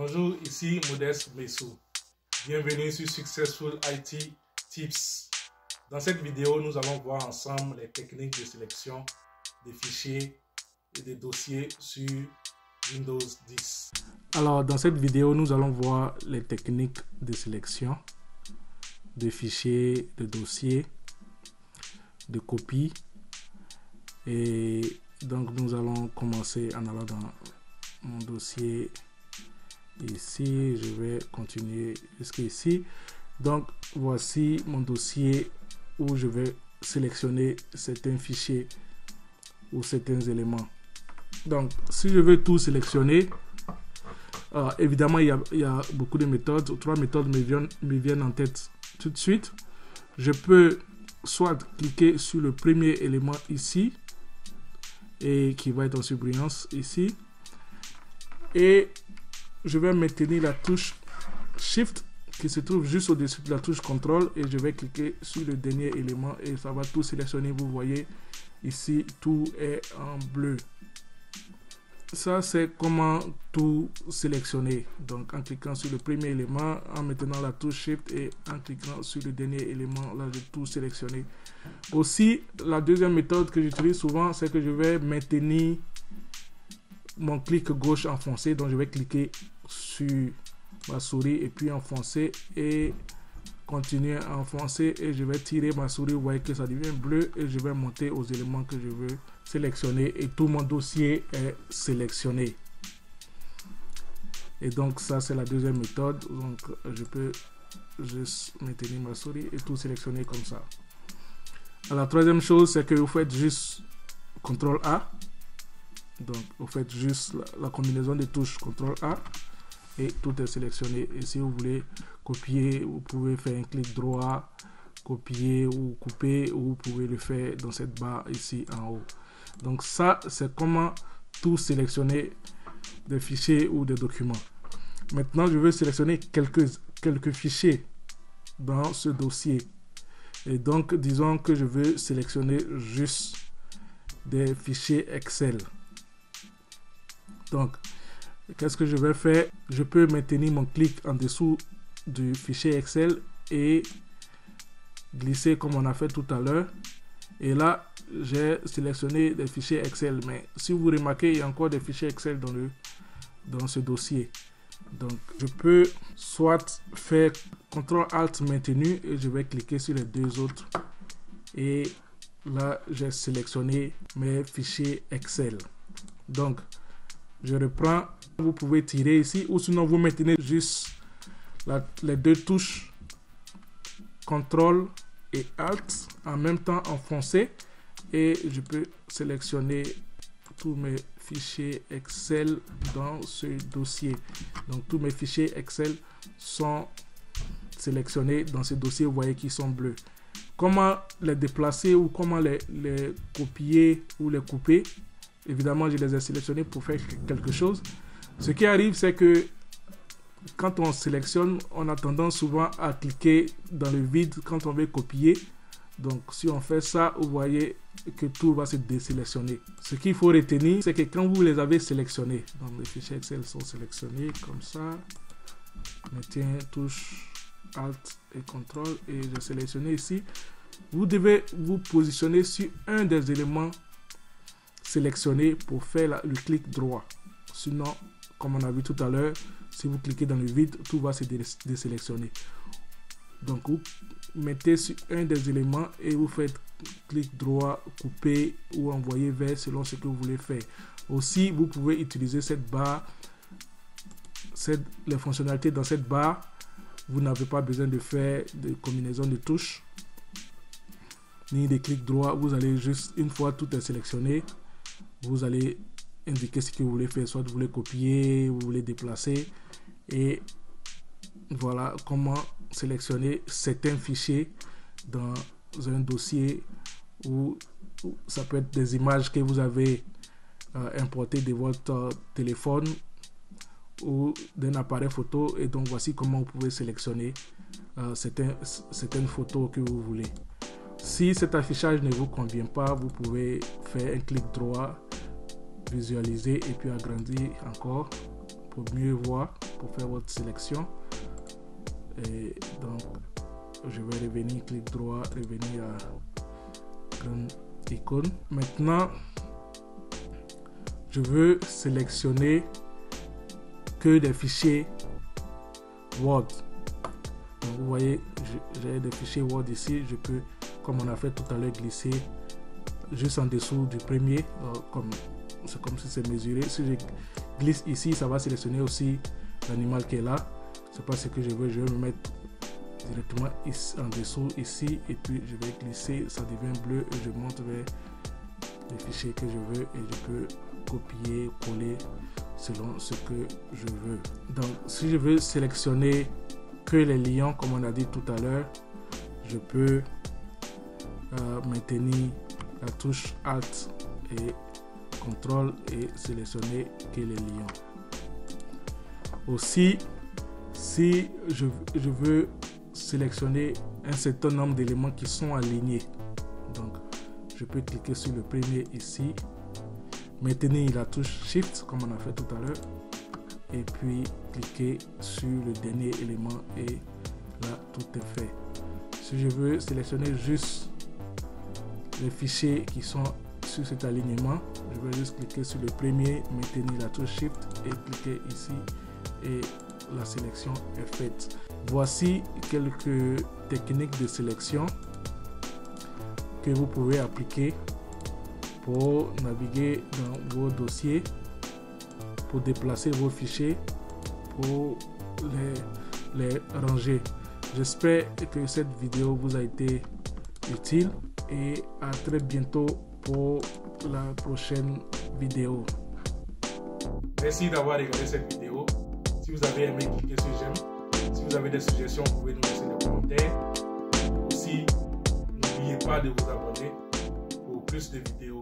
Bonjour, ici Modeste Messou. Bienvenue sur Successful IT Tips. Dans cette vidéo, nous allons voir ensemble les techniques de sélection des fichiers et des dossiers sur Windows 10. Alors, dans cette vidéo, nous allons voir les techniques de sélection de fichiers, de dossiers, de copies. Et donc, nous allons commencer en allant dans mon dossier ici. Je vais continuer jusqu'ici. Donc, voici mon dossier où je vais sélectionner certains fichiers ou certains éléments. Donc, si je veux tout sélectionner, évidemment, il y a beaucoup de méthodes. 3 méthodes me viennent en tête tout de suite. Je peux soit cliquer sur le premier élément ici, et qui va être en surbrillance ici. Et je vais maintenir la touche Shift qui se trouve juste au-dessus de la touche Contrôle et je vais cliquer sur le dernier élément et ça va tout sélectionner. Vous voyez ici, tout est en bleu. Ça, c'est comment tout sélectionner. Donc, en cliquant sur le premier élément, en maintenant la touche Shift et en cliquant sur le dernier élément, là, j'ai tout sélectionné. Aussi, la deuxième méthode que j'utilise souvent, c'est que je vais maintenir mon clic gauche enfoncé. Donc, je vais cliquer sur ma souris et puis enfoncer et continuer à enfoncer et je vais tirer ma souris. Vous voyez que ça devient bleu et je vais monter aux éléments que je veux sélectionner et tout mon dossier est sélectionné. Et donc ça, c'est la deuxième méthode. Donc je peux juste maintenir ma souris et tout sélectionner comme ça. Alors, la troisième chose, c'est que vous faites juste CTRL A. Donc vous faites juste la combinaison de touches CTRL A et tout est sélectionné. Et si vous voulez copier, vous pouvez faire un clic droit, copier ou couper, ou vous pouvez le faire dans cette barre ici en haut. Donc ça, c'est comment tout sélectionner des fichiers ou des documents. Maintenant, je veux sélectionner quelques fichiers dans ce dossier. Et donc, disons que je veux sélectionner juste des fichiers Excel. Donc, qu'est-ce que je vais faire? Je peux maintenir mon clic en dessous du fichier Excel et glisser comme on a fait tout à l'heure. Et là, j'ai sélectionné des fichiers Excel. Mais si vous remarquez, il y a encore des fichiers Excel dans ce dossier. Donc, je peux soit faire CTRL-ALT maintenu et je vais cliquer sur les deux autres. Et là, j'ai sélectionné mes fichiers Excel. Donc, je reprends. Vous pouvez tirer ici ou sinon vous maintenez juste les deux touches CTRL et ALT en même temps enfoncé et je peux sélectionner tous mes fichiers Excel dans ce dossier. Donc tous mes fichiers Excel sont sélectionnés dans ce dossier. Vous voyez qu'ils sont bleus. Comment les déplacer ou comment les copier ou les couper? Évidemment, je les ai sélectionnés pour faire quelque chose. Ce qui arrive, c'est que quand on sélectionne, on a tendance souvent à cliquer dans le vide quand on veut copier. Donc, si on fait ça, vous voyez que tout va se désélectionner. Ce qu'il faut retenir, c'est que quand vous les avez sélectionnés, donc les fichiers Excel sont sélectionnés comme ça. Maintien, touche Alt et CTRL et je sélectionne ici. Vous devez vous positionner sur un des éléments sélectionnés pour faire le clic droit. Sinon, comme on a vu tout à l'heure, si vous cliquez dans le vide, tout va se désélectionner. Donc, vous mettez sur un des éléments et vous faites clic droit, couper ou envoyer vers selon ce que vous voulez faire. Aussi, vous pouvez utiliser cette barre, les fonctionnalités dans cette barre. Vous n'avez pas besoin de faire de combinaison de touches ni de clics droit. Vous allez juste, une fois tout est sélectionné, vous allez indiquer ce que vous voulez faire, soit vous voulez copier, vous voulez déplacer et voilà comment sélectionner certains fichiers dans un dossier ou ça peut être des images que vous avez importées de votre téléphone ou d'un appareil photo et donc voici comment vous pouvez sélectionner certaines photos que vous voulez. Si cet affichage ne vous convient pas, vous pouvez faire un clic droit, visualiser et puis agrandir encore pour mieux voir, pour faire votre sélection. Et donc, je vais revenir, clic droit, revenir à grande icône. Maintenant, je veux sélectionner que des fichiers Word. Donc, vous voyez, j'ai des fichiers Word ici. Je peux, comme on a fait tout à l'heure, glisser juste en dessous du premier. C'est comme si c'est mesuré. Si je glisse ici, ça va sélectionner aussi l'animal qui est là. C'est pas ce que je veux. Je vais me mettre directement ici, en dessous ici, et puis je vais glisser, ça devient bleu et je monte vers les fichiers que je veux et je peux copier, coller selon ce que je veux. Donc si je veux sélectionner que les lions comme on a dit tout à l'heure, je peux maintenir la touche Alt et CTRL et sélectionner que les lions. Aussi, si je veux sélectionner un certain nombre d'éléments qui sont alignés, donc je peux cliquer sur le premier ici, maintenir la touche Shift comme on a fait tout à l'heure et puis cliquer sur le dernier élément et là tout est fait. Si je veux sélectionner juste les fichiers qui sont sur cet alignement, je vais juste cliquer sur le premier, maintenir la touche Shift et cliquer ici et la sélection est faite. Voici quelques techniques de sélection que vous pouvez appliquer pour naviguer dans vos dossiers, pour déplacer vos fichiers, pour les ranger. J'espère que cette vidéo vous a été utile et à très bientôt pour la prochaine vidéo. Merci d'avoir regardé cette vidéo. Si vous avez aimé, cliquez sur j'aime. Si vous avez des suggestions, vous pouvez nous laisser des commentaires. Aussi, n'oubliez pas de vous abonner pour plus de vidéos.